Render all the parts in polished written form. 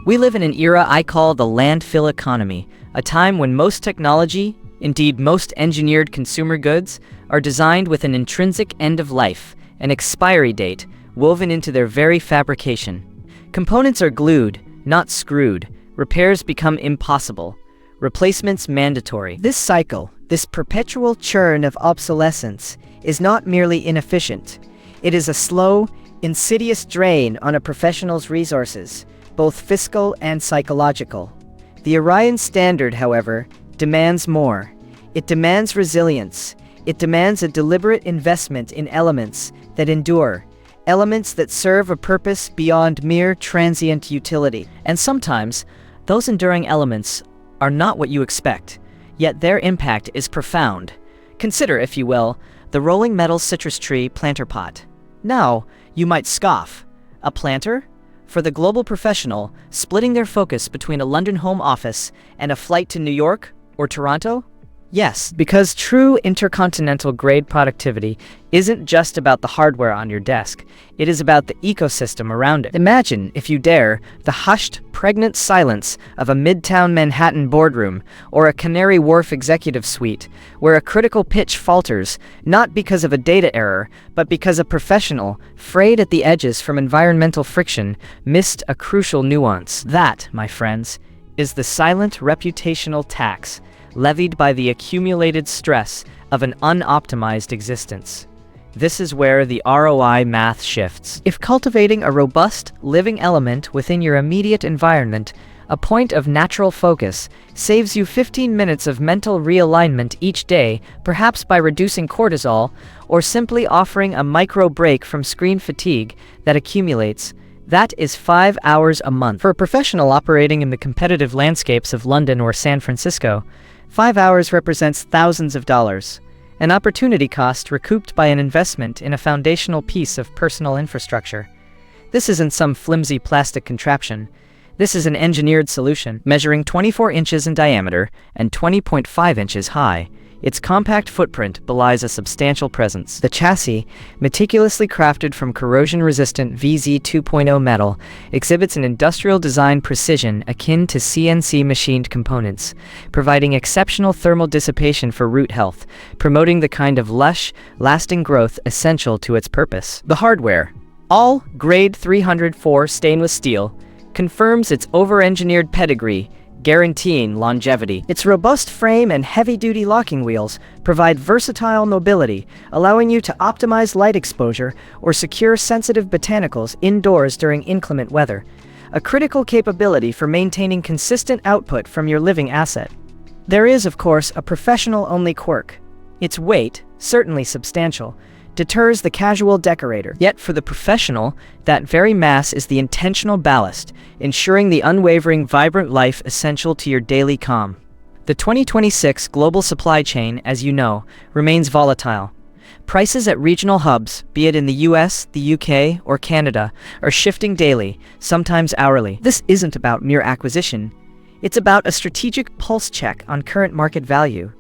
We live in an era I call the landfill economy, a time when most technology, indeed most engineered consumer goods, are designed with an intrinsic end of life, an expiry date, woven into their very fabrication. Components are glued, not screwed. Repairs become impossible. Replacements mandatory. This cycle, this perpetual churn of obsolescence, is not merely inefficient. It is a slow, insidious drain on a professional's resources, both fiscal and psychological. The Orion Standard, however, demands more. It demands resilience. It demands a deliberate investment in elements that endure, elements that serve a purpose beyond mere transient utility. And sometimes, those enduring elements are not what you expect, yet their impact is profound. Consider, if you will, the rolling metal citrus tree planter pot. Now, you might scoff. A planter? For the global professional, splitting their focus between a London home office and a flight to New York or Toronto? Yes, because true intercontinental-grade productivity isn't just about the hardware on your desk. It is about the ecosystem around it. Imagine, if you dare, the hushed, pregnant silence of a midtown Manhattan boardroom or a Canary Wharf executive suite, where a critical pitch falters, not because of a data error, but because a professional, frayed at the edges from environmental friction, missed a crucial nuance. That, my friends, is the silent reputational tax levied by the accumulated stress of an unoptimized existence. This is where the ROI math shifts. If cultivating a robust, living element within your immediate environment, a point of natural focus, saves you 15 minutes of mental realignment each day, perhaps by reducing cortisol, or simply offering a micro break from screen fatigue that accumulates, that is 5 hours a month. For a professional operating in the competitive landscapes of London or San Francisco, 5 hours represents thousands of dollars, an opportunity cost recouped by an investment in a foundational piece of personal infrastructure. This isn't some flimsy plastic contraption. This is an engineered solution, measuring 24 inches in diameter and 20.5 inches high. Its compact footprint belies a substantial presence. The chassis, meticulously crafted from corrosion-resistant VZ 2.0 metal, exhibits an industrial design precision akin to CNC machined components, providing exceptional thermal dissipation for root health, promoting the kind of lush, lasting growth essential to its purpose. The hardware, all grade 304 stainless steel, confirms its over-engineered pedigree, guaranteeing longevity. Its robust frame and heavy-duty locking wheels provide versatile mobility, allowing you to optimize light exposure or secure sensitive botanicals indoors during inclement weather, a critical capability for maintaining consistent output from your living asset. There is, of course, a professional-only quirk. Its weight, certainly substantial, deters the casual decorator. Yet for the professional, that very mass is the intentional ballast, ensuring the unwavering, vibrant life essential to your daily calm. The 2026 global supply chain, as you know, remains volatile. Prices at regional hubs, be it in the US, the UK, or Canada, are shifting daily, sometimes hourly. This isn't about mere acquisition. It's about a strategic pulse check on current market value.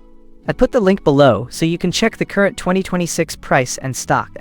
I put the link below so you can check the current 2026 price and stock.